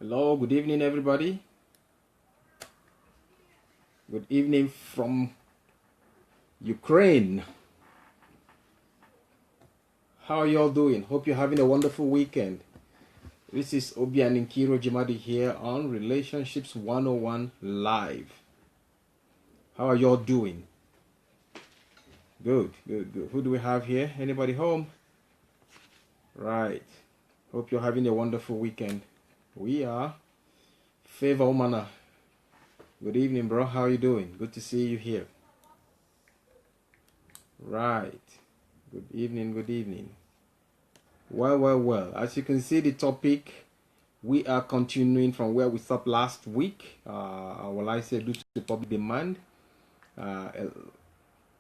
Hello, good evening, everybody. Good evening from Ukraine. How are you all doing? Hope you're having a wonderful weekend. This is Obi and Nkiru Obi Ojimadu here on Relationships 101 Live. How are you all doing? Good. Who do we have here? Anybody home? Right. Hope you're having a wonderful weekend. We are. Favor Omana. Good evening, bro. How are you doing? Good to see you here. Right. Good evening. Well. As you can see, the topic, we are continuing from where we stopped last week. Well, I said due to public demand,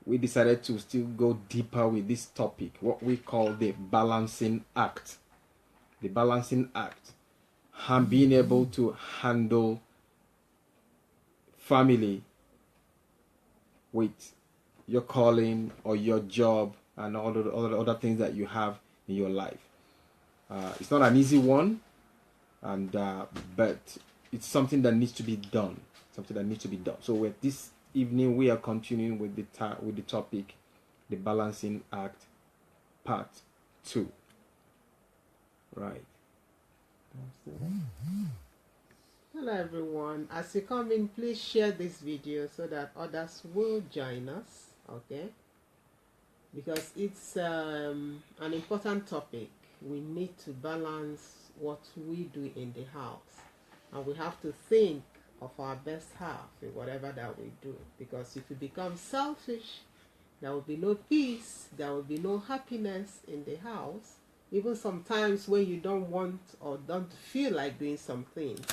we decided to still go deeper with this topic, what we call the balancing act. The balancing act. And being able to handle family with your calling or your job and all the other things that you have in your life. It's not an easy one, and but it's something that needs to be done. So this evening we are continuing with the topic, the balancing act, part 2. Right. Hello everyone, as you come in, please share this video so that others will join us, okay? Because it's an important topic. We need to balance what we do in the house, and we have to think of our best half in whatever that we do, because if you become selfish, there will be no peace, there will be no happiness in the house. Even sometimes when you don't want or don't feel like doing some things,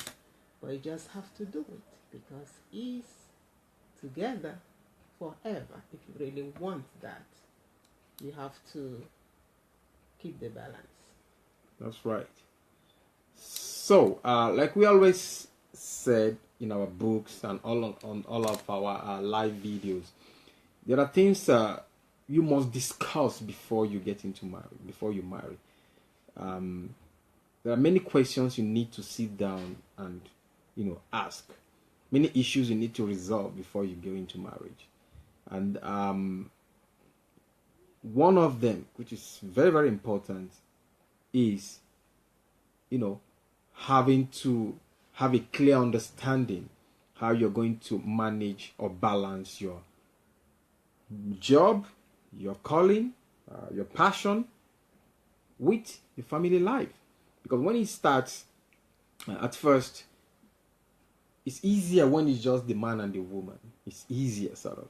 but you just have to do it because it's together forever. If you really want that, you have to keep the balance. That's right. So, like we always said in our books and on all of our live videos, there are things you must discuss before you get into before you marry. There are many questions you need to sit down and ask. Many issues you need to resolve before you go into marriage. And one of them, which is very, very important, is having to have a clear understanding how you're going to manage or balance your job, your calling, your passion with your family life. Because when it starts, at first, it's easier when it's just the man and the woman. It's easier, sort of.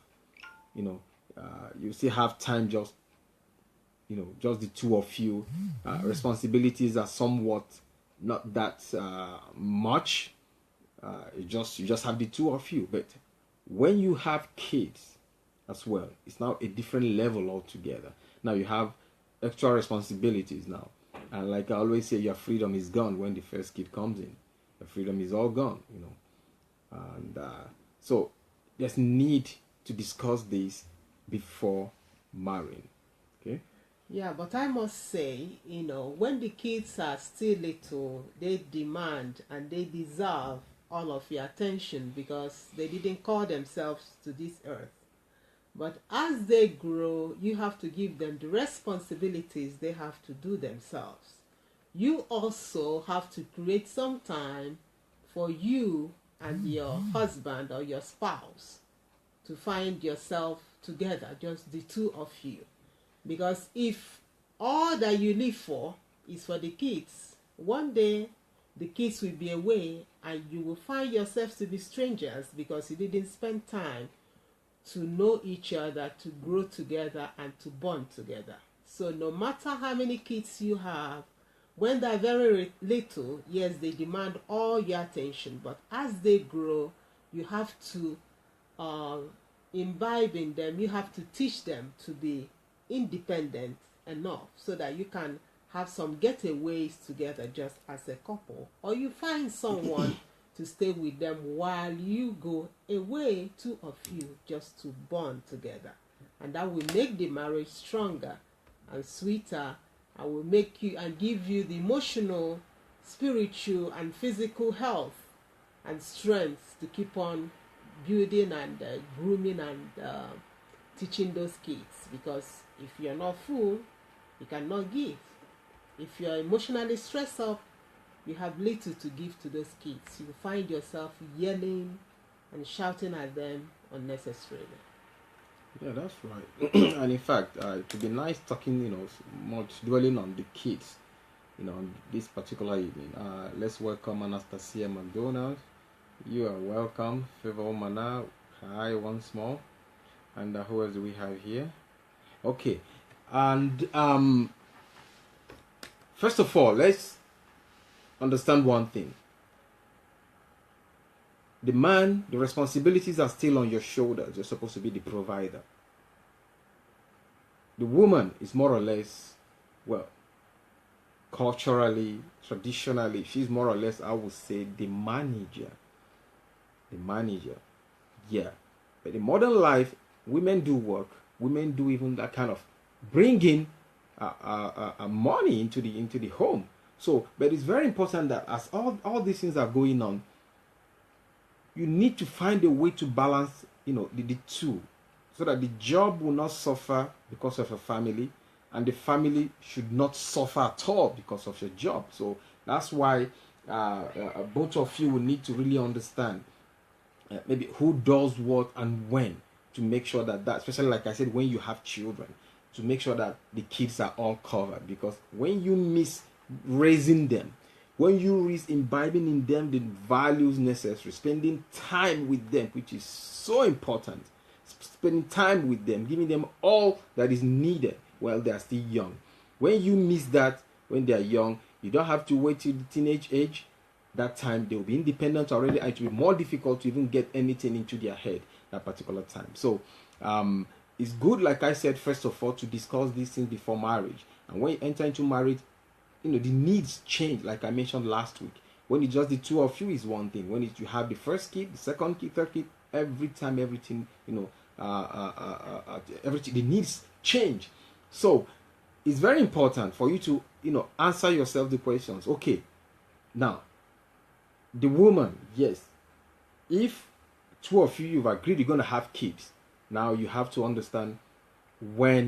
You still have time, just the two of you. Responsibilities are somewhat not that much. You just have the two of you. But when you have kids as well, it's now a different level altogether. Now you have extra responsibilities now, and like I always say, your freedom is gone when the first kid comes in. Your freedom is all gone, and so there's need to discuss this before marrying. Okay. Yeah, but I must say, when the kids are still little, they demand and they deserve all of your attention because they didn't call themselves to this earth. But as they grow, you have to give them the responsibilities they have to do themselves. You also have to create some time for you and your husband or your spouse to find yourself together, just the two of you. Because if all that you live for is for the kids, one day the kids will be away and you will find yourselves to be strangers because you didn't spend time to know each other, to grow together, and to bond together. So no matter how many kids you have, when they're very little, yes, they demand all your attention. But as they grow, you have to imbibe in them, you have to teach them to be independent enough so that you can have some getaways together just as a couple. Or you find someone to stay with them while you go away, two of you, just to bond together. And that will make the marriage stronger and sweeter, and will make you and give you the emotional spiritual and physical health and strength to keep on building and grooming and teaching those kids. Because if you're not full, you cannot give. If you're emotionally stressed up, you have little to give to those kids. You find yourself yelling and shouting at them unnecessarily. Yeah, that's right. And in fact, it would be nice talking, much dwelling on the kids, on this particular evening. Let's welcome Anastasia McDonald. You are welcome. Favor Mana, hi once more. And who else do we have here? Okay. And first of all, let's understand one thing. The man, the responsibilities are still on your shoulders. You're supposed to be the provider. The woman is more or less, well, culturally, traditionally, she's more or less, I would say, the manager. The manager. Yeah. But in modern life, women do work. Women do even that kind of bringing money into the home. So, but it's very important that as all these things are going on, you need to find a way to balance, the two, so that the job will not suffer because of a family, and the family should not suffer at all because of your job. So that's why both of you will need to really understand maybe who does what and when, to make sure that, especially like I said, when you have children, to make sure that the kids are all covered. Because when you miss raising them, when you risk imbibing in them the values necessary, spending time with them, which is so important, spending time with them, giving them all that is needed while they are still young. When you miss that when they are young, you don't have to wait till the teenage age. That time they will be independent already, and it will be more difficult to even get anything into their head that particular time. So it's good, like I said, first of all, to discuss these things before marriage. And when you enter into marriage, the needs change, like I mentioned last week. When it's just the two of you is one thing. When you have the first kid, the second kid, third kid, every time everything, everything, the needs change. So it's very important for you to, answer yourself the questions. Okay, now, the woman, yes, if two of you've agreed you're going to have kids, now you have to understand what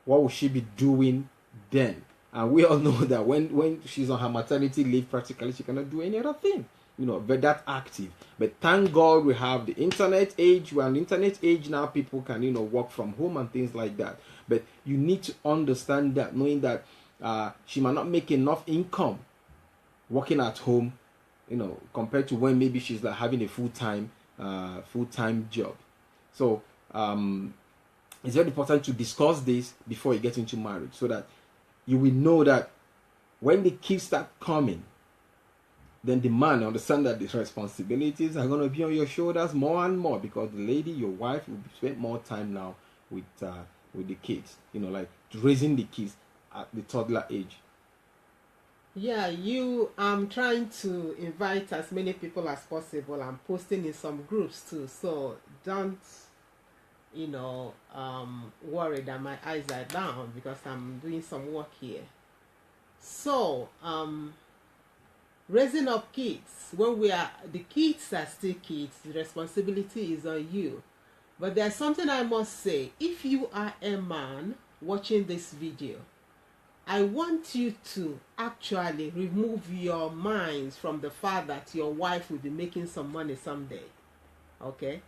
will she be doing then. And we all know that when she's on her maternity leave, practically she cannot do any other thing, but that active. But thank God we have the internet age. We're an internet age now. People can, work from home and things like that. But you need to understand that, knowing that she might not make enough income working at home, compared to when maybe she's like having a full-time job. So it's very important to discuss this before you get into marriage, so that you will know that when the kids start coming, then the man understand that the responsibilities are going to be on your shoulders more and more, because the lady, your wife, will spend more time now with the kids, like raising the kids at the toddler age. Yeah, I'm trying to invite as many people as possible. I'm posting in some groups too, so don't worry that my eyes are down, because I'm doing some work here. So raising up kids, when the kids are still kids, the responsibility is on you. But there's something I must say. If you are a man watching this video, I want you to actually remove your minds from the fact that your wife will be making some money someday. Okay?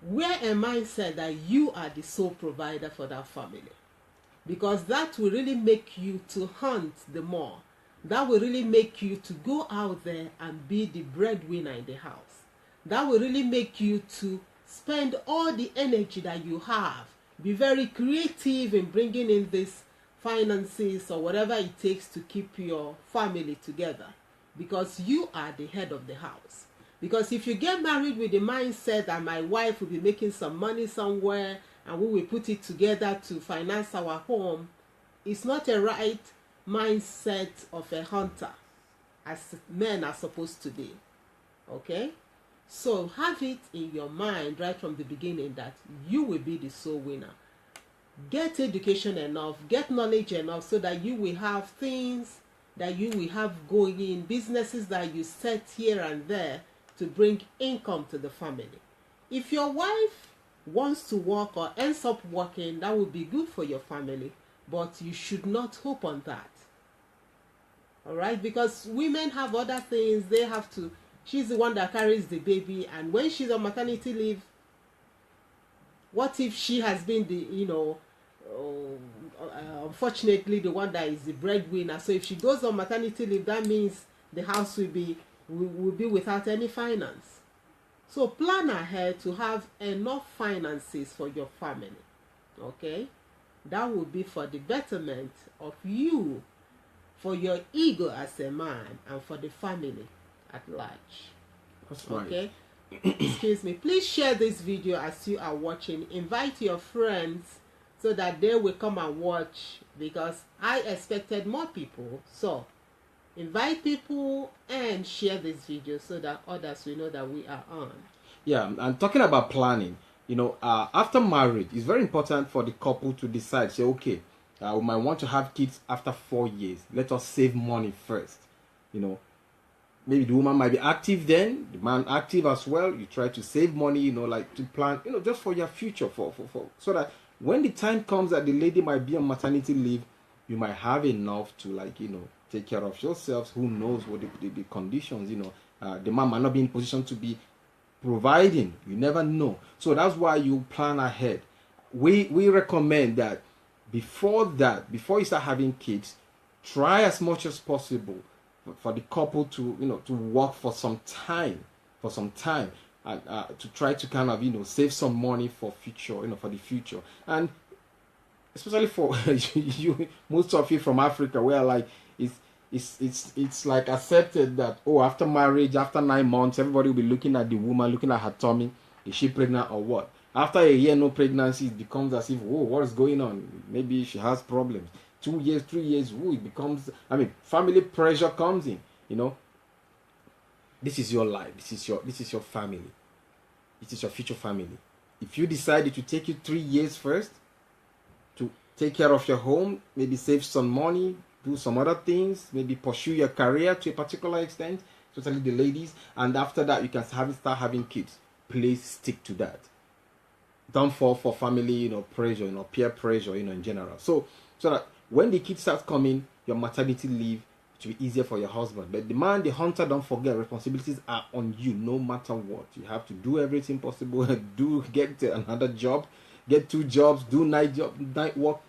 Wear a mindset that you are the sole provider for that family. Because that will really make you to hunt the more. That will really make you to go out there and be the breadwinner in the house. That will really make you to spend all the energy that you have. Be very creative in bringing in this finances or whatever it takes to keep your family together, because you are the head of the house. Because if you get married with the mindset that my wife will be making some money somewhere and we will put it together to finance our home, it's not a right mindset of a hunter, as men are supposed to be. Okay? So have it in your mind right from the beginning that you will be the sole winner. Get education enough, get knowledge enough, so that you will have things that you will have going, businesses that you set here and there to bring income to the family. If your wife wants to work or ends up working, that would be good for your family, but you should not hope on that. All right, because women have other things they have to. She's the one that carries the baby, and when she's on maternity leave, what if she has been the, unfortunately the one that is the breadwinner? So if she goes on maternity leave, that means the house will be without any finance. So plan ahead to have enough finances for your family. Okay, that will be for the betterment of you, for your ego as a man, and for the family at large. That's right. Okay. Excuse me. Please share this video as you are watching. Invite your friends so that they will come and watch, because I expected more people. So invite people and share this video so that others will know that we are on. Yeah, and talking about planning, after marriage, it's very important for the couple to decide, say, okay, we might want to have kids after 4 years. Let us save money first. Maybe the woman might be active then, the man active as well. You try to save money, like to plan, just for your future, for so that when the time comes that the lady might be on maternity leave, you might have enough to take care of yourselves. Who knows what the conditions, the man might not be in position to be providing. You never know. So that's why you plan ahead. We recommend that before you start having kids, try as much as possible for the couple to to work for some time, and to try to kind of save some money for future, for the future. And especially for you, most of you from Africa, where like it's like accepted that after marriage, after 9 months, everybody will be looking at the woman, looking at her tummy. Is she pregnant or what? After a year no pregnancy, it becomes as if, what is going on? Maybe she has problems. 2 years, 3 years, it becomes, family pressure comes in, This is your life. This is your family. This is your future family. If you decide it will take you 3 years first to take care of your home, maybe save some money, do some other things, maybe pursue your career to a particular extent, especially the ladies, and after that you can start having kids. Please stick to that. Don't fall for family, pressure, peer pressure, in general. So that when the kids start coming, your maternity leave, it will be easier for your husband. But the man, the hunter, don't forget, responsibilities are on you no matter what. You have to do everything possible. Get another job, get 2 jobs, do night work.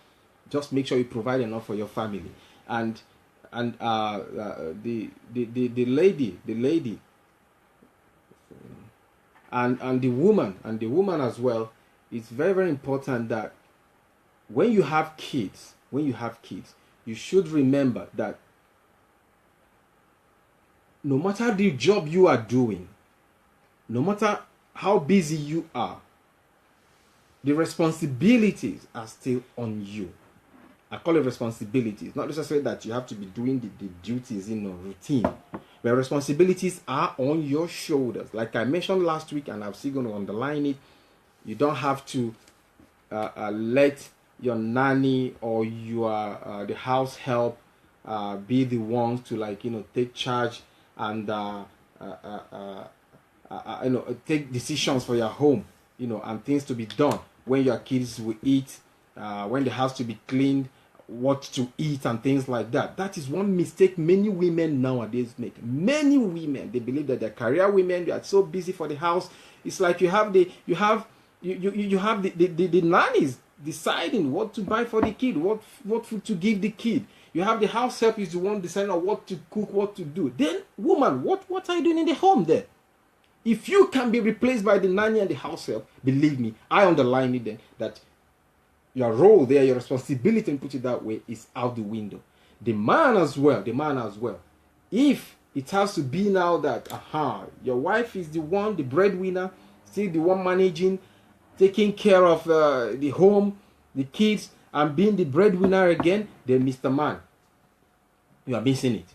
Just make sure you provide enough for your family. And the lady and the woman as well. It's very, very important that when you have kids, you should remember that no matter the job you are doing, no matter how busy you are, the responsibilities are still on you. I call it responsibilities, not necessarily that you have to be doing the duties in a routine, but responsibilities are on your shoulders. Like I mentioned last week, and I'm still going to underline it, you don't have to let your nanny or your the house help be the ones to take charge and take decisions for your home, and things to be done when your kids will eat, when the house to be cleaned, what to eat and things like that. That is one mistake many women nowadays make. Many women, they believe that they're career women, they are so busy for the house. It's like you have the nannies deciding what to buy for the kid, what food to give the kid. You have the house help is the one deciding on what to cook, what to do. Then, woman, what are you doing in the home there? If you can be replaced by the nanny and the house help, believe me, I underline it then, that your role there, your responsibility, and put it that way, is out the window. The man as well. If it has to be now that, your wife is the one, the breadwinner, still the one managing, taking care of the home, the kids, and being the breadwinner again, then Mr. Man, you are missing it.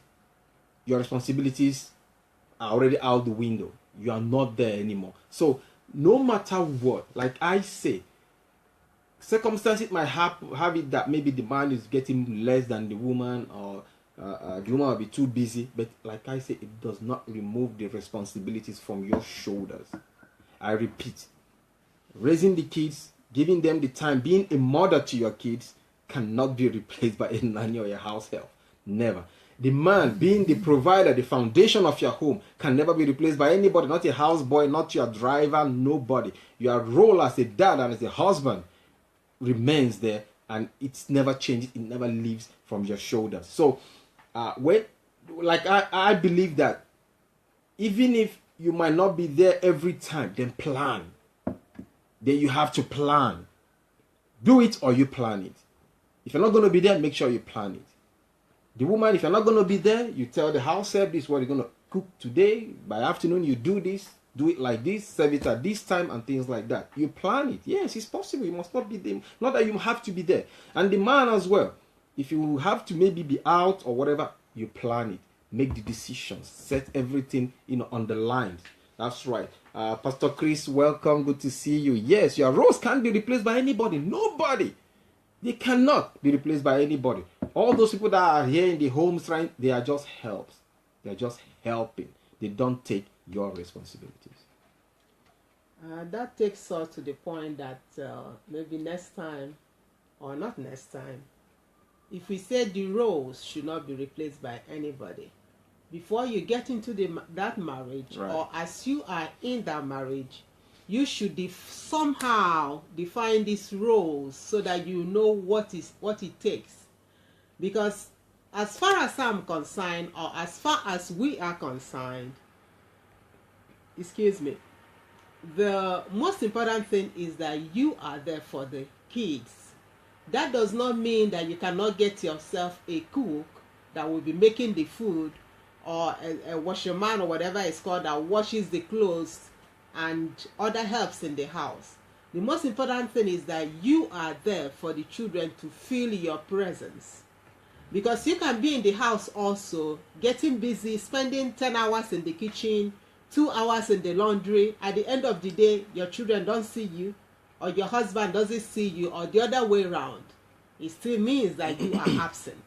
Your responsibilities are already out the window. You are not there anymore. So, no matter what, like I say, circumstances might have it that maybe the man is getting less than the woman, or the woman will be too busy. But like I say, it does not remove the responsibilities from your shoulders. I repeat, raising the kids, giving them the time, being a mother to your kids cannot be replaced by a nanny or a house help. Never. The man being the provider, the foundation of your home, can never be replaced by anybody, not a houseboy, not your driver, nobody. Your role as a dad and as a husband remains there, and it's never changes, it never leaves from your shoulders. So I believe that even if you might not be there every time, then plan. Then you have to plan. Do it or you plan it. If you're not going to be there, make sure you plan it. The woman, if you're not going to be there, you tell the house help, this is what you're going to cook today. By afternoon, you do this, do it like this, serve it at this time, and things like that. You plan it. Yes, it's possible. You must not be there. Not that you have to be there. And the man as well. If you have to maybe be out or whatever, you plan it. Make the decisions. Set everything, on the line. That's right. Pastor Chris, welcome. Good to see you. Yes, your roles can't be replaced by anybody. Nobody. They cannot be replaced by anybody. All those people that are here in the homes, right, they are just helps. They are just helping. They don't take your responsibilities. That takes us to the point that maybe next time, or not next time, if we say the roles should not be replaced by anybody, before you get into that marriage, right, or as you are in that marriage, you should somehow define these roles so that you know what it takes. Because as far as I'm concerned, or as far as we are concerned, the most important thing is that you are there for the kids. That does not mean that you cannot get yourself a cook that will be making the food, or a washerman or whatever it's called that washes the clothes, and other helps in the house. The most important thing is that you are there for the children to feel your presence. Because you can be in the house also, getting busy, spending 10 hours in the kitchen, 2 hours in the laundry. At the end of the day, your children don't see you, or your husband doesn't see you, or the other way around. It still means that you are absent.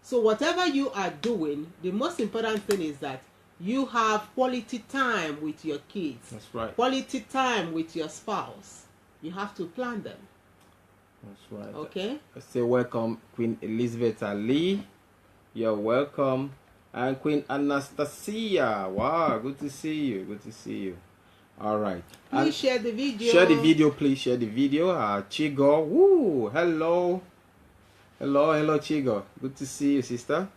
So whatever you are doing, the most important thing is that you have quality time with your kids. That's right. Quality time with your spouse. You have to plan them. That's right. Okay? I say welcome, Queen Elizabeth Ali. You're welcome. And Queen Anastasia. Wow, good to see you. Good to see you. All right. Please share the video. Share the video, please. Share the video. Chigo. Woo. Hello. Hello, Chigo. Good to see you, sister.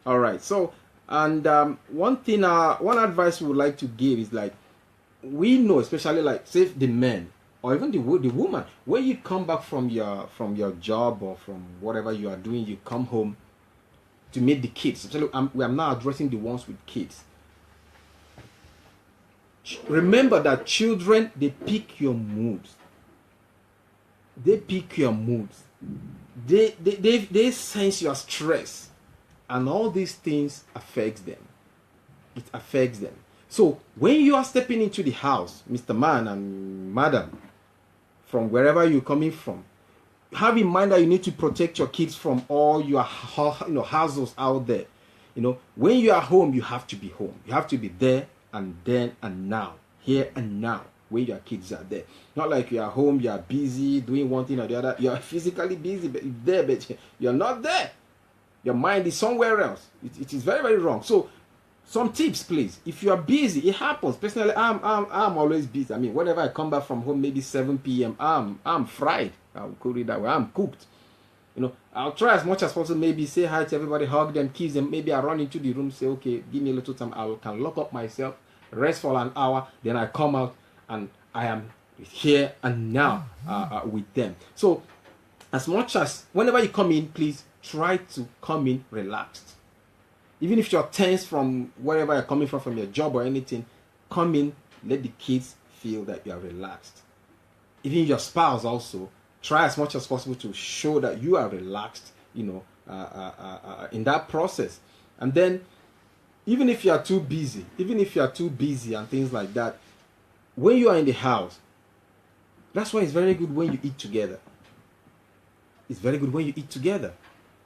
All right. So, and one thing, one advice we would like to give is, like, we know, especially like, say, the men or even the woman, when you come back from your job or from whatever you are doing, you come home to meet the kids. Especially, we are now addressing the ones with kids. Remember that children, they pick your moods. They pick your moods. They sense your stress, and all these things affects them. It affects them. So when you are stepping into the house, Mr. Man and Madam, from wherever you're coming from, have in mind that you need to protect your kids from all your hassles out there. When you are home, you have to be home. You have to be there and then and now, here and now, when your kids are there. Not like you are home, you are busy doing one thing or the other. You are physically busy, but there, but you're not there. Your mind is somewhere else. It is very, very wrong. So, some tips, please. If you are busy, it happens. Personally, I'm always busy. I mean, whenever I come back from home, maybe 7 p.m., I'm fried. I'll call it that way. I'm cooked. I'll try as much as possible. Maybe say hi to everybody, hug them, kiss them. Maybe I run into the room, say, okay, give me a little time. I can lock up myself, rest for an hour. Then I come out and I am here and now with them. So, as much as whenever you come in, please try to come in relaxed. Even if you're tense from wherever you're coming from your job or anything, come in, let the kids feel that you're relaxed. Even your spouse also, try as much as possible to show that you are relaxed, in that process. And then, even if you are too busy and things like that, when you are in the house, that's why it's very good when you eat together. It's very good when you eat together.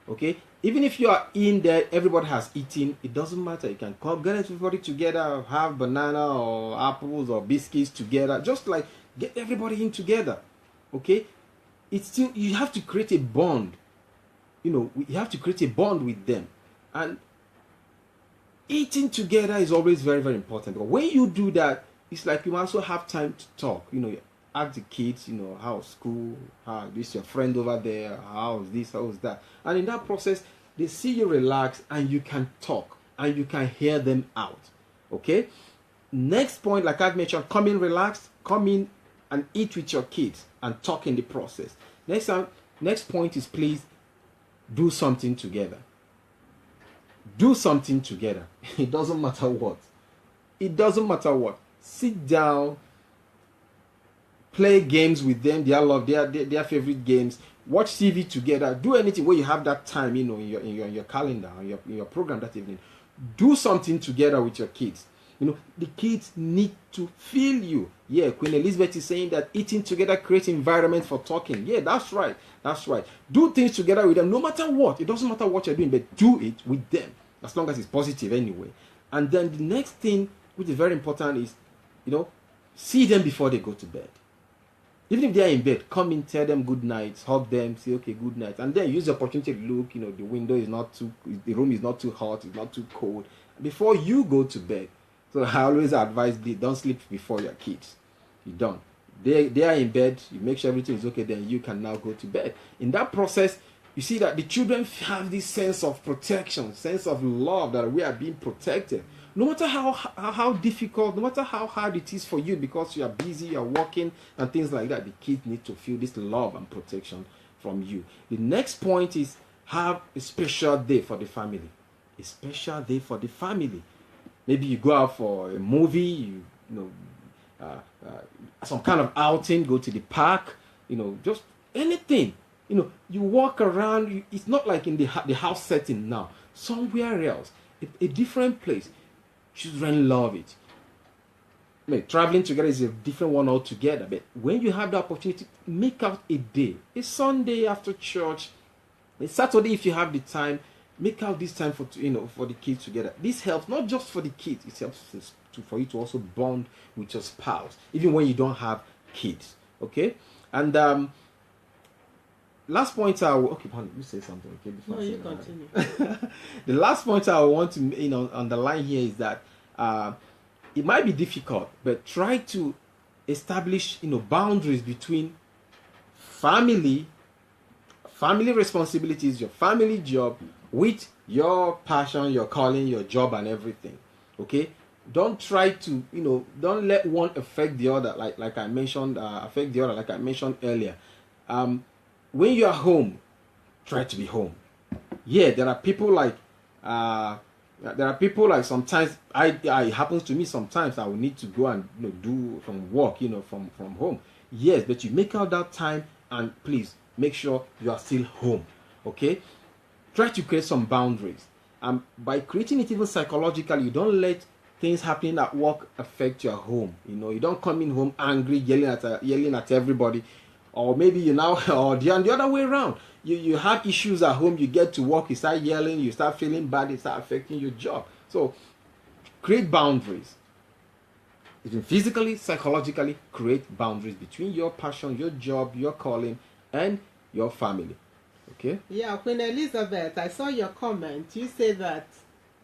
Okay? Even if you are in there, everybody has eaten, it doesn't matter. You can call, get everybody together, have banana or apples or biscuits together, just like get everybody in together. Okay? It's still, you have to create a bond. You know, you have to create a bond with them. And eating together is always very, very important. But when you do that, it's like you also have time to talk. You know, ask the kids, you know, how's school, how this your friend over there, how's this, how's that. And in that process, they see you relax and you can talk and you can hear them out. Okay? Next point, like I've mentioned, come in relaxed, come in and eat with your kids and talk in the process. Next point is please do something together. Do something together. It doesn't matter what. It doesn't matter what. Sit down, play games with them, their favorite games, watch TV together, do anything where you have that time, you know, in your calendar, in your program that evening. Do something together with your kids. You know, the kids need to feel you. Yeah, Queen Elizabeth is saying that eating together creates environment for talking. Yeah, that's right. That's right. Do things together with them, no matter what. It doesn't matter what you're doing, but do it with them, as long as it's positive anyway. And then the next thing, which is very important, is, you know, see them before they go to bed. Even if they are in bed, come in, tell them good night, hug them, say okay, good night, and then use the opportunity to look. You know, the window is not too, the room is not too hot, it's not too cold, before you go to bed. So I always advise, don't sleep before your kids. You don't. They are in bed. You make sure everything is okay. Then you can now go to bed. In that process, you see that the children have this sense of protection, sense of love, that we are being protected. No matter how difficult, no matter how hard it is for you, because you are busy, you are working and things like that, the kids need to feel this love and protection from you. The next point is have a special day for the family. A special day for the family. Maybe you go out for a movie, some kind of outing, go to the park, you know, just anything. You know, you walk around. It's not like in the house setting now. Somewhere else, a different place. Children love it. I mean, traveling together is a different one altogether. But when you have the opportunity, make out a day. A Sunday after church, a Saturday if you have the time. Make out this time for the kids together. This helps not just for the kids. It helps for you to also bond with your spouse, even when you don't have kids. Okay, and last point you say something. Okay, before no, you continue. The last point I want to underline here is that it might be difficult, but try to establish boundaries between family responsibilities, your family job, with your passion, your calling, your job, and everything. Okay, don't try to don't let one affect the other, like I mentioned, affect the other, like I mentioned earlier. When you are home, try to be home. Yeah, there are people like sometimes it happens to me. Sometimes I will need to go and do some work from home. Yes, but you make out that time, and please make sure you are still home. Okay, try to create some boundaries. By creating it even psychologically, you don't let things happening at work affect your home. You don't come in home angry, yelling at everybody, or maybe or the other way around. You have issues at home, you get to work, you start yelling, you start feeling bad, it start affecting your job. So create boundaries. Even physically, psychologically, create boundaries between your passion, your job, your calling, and your family. Okay? Yeah, Queen Elizabeth, I saw your comment. You say that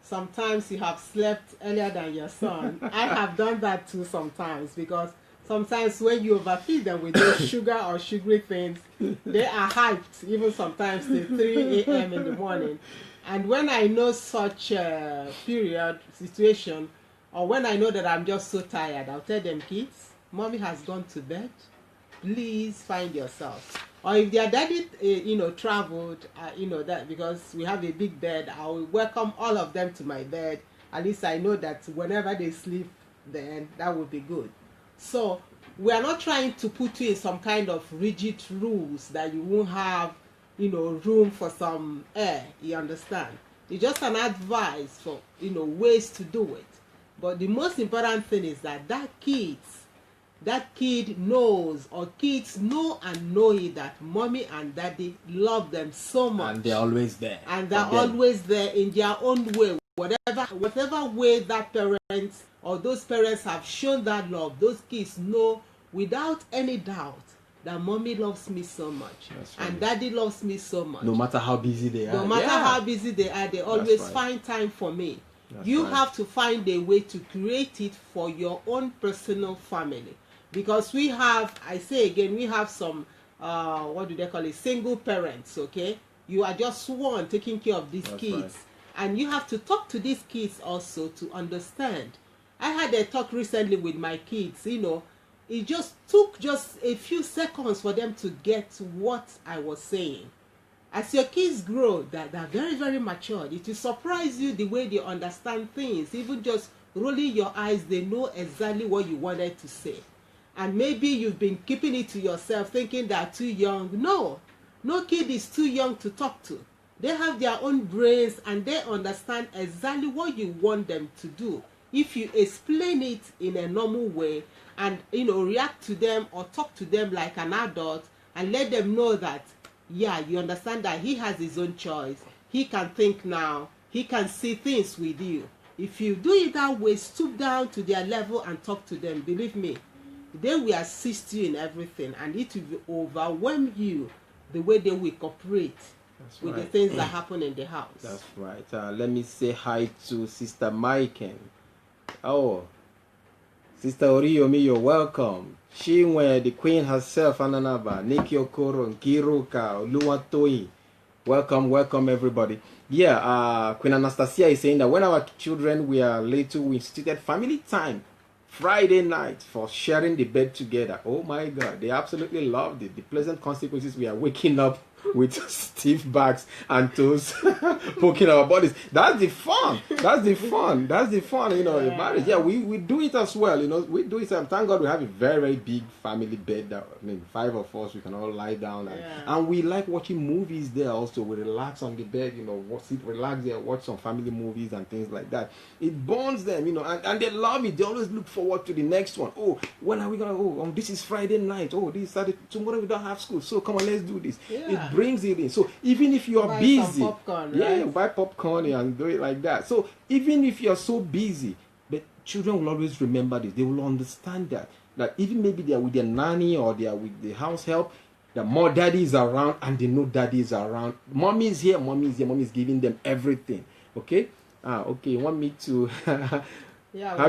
sometimes you have slept earlier than your son. I have done that too sometimes, because sometimes when you overfeed them with those sugar or sugary things, they are hyped, even sometimes till 3 a.m. in the morning. And when I know such a situation, or when I know that I'm just so tired, I'll tell them, kids, mommy has gone to bed. Please find yourself. Or if their daddy, traveled, that because we have a big bed, I will welcome all of them to my bed. At least I know that whenever they sleep, then that will be good. So we are not trying to put you in some kind of rigid rules that you won't have, room for some air. You understand? It's just an advice for, ways to do it. But the most important thing is that kids that kid knows, or kids know and know it, that mommy and daddy love them so much. And they're always there. And they're always there in their own way. Whatever way that parents or those parents have shown that love, those kids know without any doubt that mommy loves me so much. Right. And daddy loves me so much. No matter how busy they are. No matter how busy they are, they always find time for me. You have to find a way to create it for your own personal family. Because we have, I say again, we have some, what do they call it, single parents, okay? You are just one taking care of these kids. Right. And you have to talk to these kids also to understand. I had a talk recently with my kids, you know. It just took just a few seconds for them to get what I was saying. As your kids grow, they're very, very matured. It will surprise you the way they understand things. Even just rolling your eyes, they know exactly what you wanted to say. And maybe you've been keeping it to yourself, thinking they're too young. No kid is too young to talk to. They have their own brains and they understand exactly what you want them to do. If you explain it in a normal way and, you know, react to them or talk to them like an adult and let them know that, yeah, you understand that he has his own choice. He can think now. He can see things with you. If you do it that way, stoop down to their level and talk to them, believe me, they will assist you in everything, and it will overwhelm you the way they will cooperate with the things that happen in the house. That's right. Let me say hi to Sister Maiken. Oh, Sister Oriyomi, you're welcome. Shinwe, the Queen herself, Ananaba, Niki Okoro, Nkiru Luwatoyi. Welcome everybody. Yeah, Queen Anastasia is saying that when our children were little, we instituted family time Friday night for sharing the bed together. Oh my God, they absolutely loved it. The pleasant consequences, we are waking up with stiff backs and toes poking our bodies. That's the fun. You know, marriage. Yeah, we do it as well. You know, we do it. Thank God we have a very, very big family bed. That, I mean, 5 of us, we can all lie down. And we like watching movies there also. We relax on the bed, you know, relax there, watch some family movies and things like that. It bonds them, you know, and they love it. They always look forward to the next one. Oh, when are we going to go? Oh, this is Friday night. Oh, this is Saturday. Tomorrow we don't have school. So come on, let's do this. Yeah. It brings it in. So even if you are busy, popcorn, right? Yeah, buy popcorn and do it like that. So even if you are so busy, but children will always remember this. They will understand that even maybe they are with their nanny or they are with the house help, that more daddy is around and they know daddy is around. Mommy is here. Mommy is giving them everything. Okay. Okay. You want me to have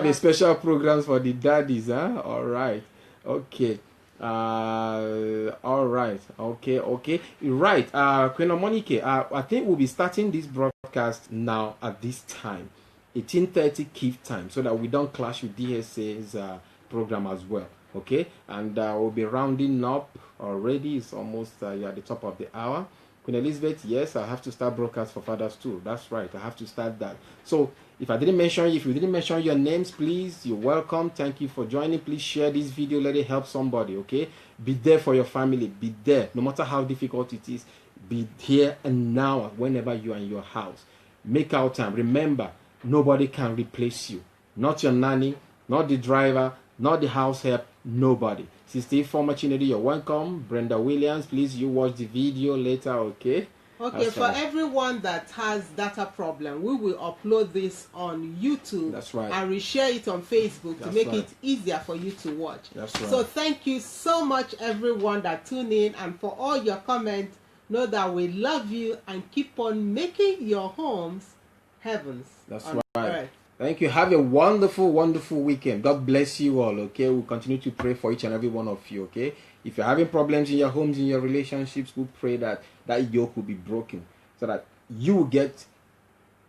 a special programs for the daddies? All right. Okay. All right. Okay. Right. Queen Monique, I think we'll be starting this broadcast now at this time, 18:30 Kyiv time, so that we don't clash with DSA's program as well. Okay, and we'll be rounding up already. It's almost at the top of the hour. Queen Elizabeth, yes, I have to start broadcast for fathers too. That's right. I have to start that. So if you didn't mention your names, please, you're welcome. Thank you for joining. Please share this video. Let it help somebody, okay? Be there for your family. Be there. No matter how difficult it is, be here and now whenever you are in your house. Make out time. Remember, nobody can replace you. Not your nanny, not the driver, not the house help, nobody. Sister Ifeoma Chinedu, you're welcome. Brenda Williams, please, you watch the video later, okay? Okay, that's for right. Everyone that has data problem, we will upload this on YouTube. That's right. And reshare it on Facebook to make it easier for you to watch. That's right. So thank you so much, everyone that tuned in, and for all your comments. Know that we love you and keep on making your homes heavens. That's right. Earth. Thank you. Have a wonderful, wonderful weekend. God bless you all, okay? We'll continue to pray for each and every one of you, okay? If you're having problems in your homes, in your relationships, we pray that that yoke will be broken so that you will get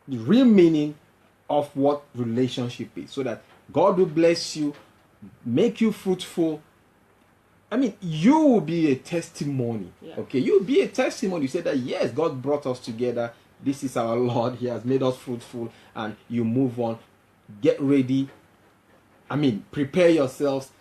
the real meaning of what relationship is, so that God will bless you, make you fruitful. I mean, you will be a testimony, okay? You'll be a testimony. You say that, yes, God brought us together. This is our Lord. He has made us fruitful, and you move on. Get ready. I mean, prepare yourselves.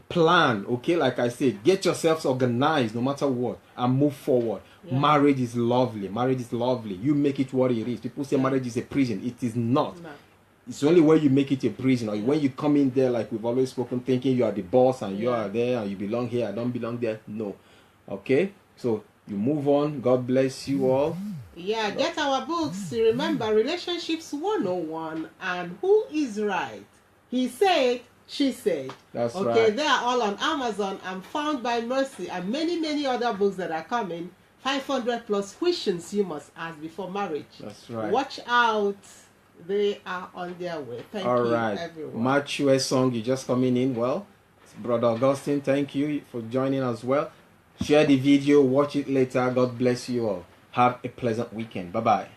Plan, okay? Like I said, get yourselves organized no matter what and move forward. Marriage is lovely. Marriage is lovely. You make it what it is. People say marriage is a prison. It is not. No. It's only when you make it a prison, or when you come in there, like we've always spoken, thinking you are the boss and you are there and you belong here, I don't belong there. No. Okay? So you move on. God bless you all. Yeah, get our books. Remember, Relationships 101 and Who is Right? He said, she said. That's okay, right. they are all on Amazon and Found by Mercy, and many other books that are coming. 500 plus questions you must ask before marriage. That's right. Watch out. They are on their way. Thank All you, right. everyone. Matthew song, you just coming in. Well, Brother Augustine, thank you for joining as well. Share the video, watch it later. God bless you all. Have a pleasant weekend. Bye-bye.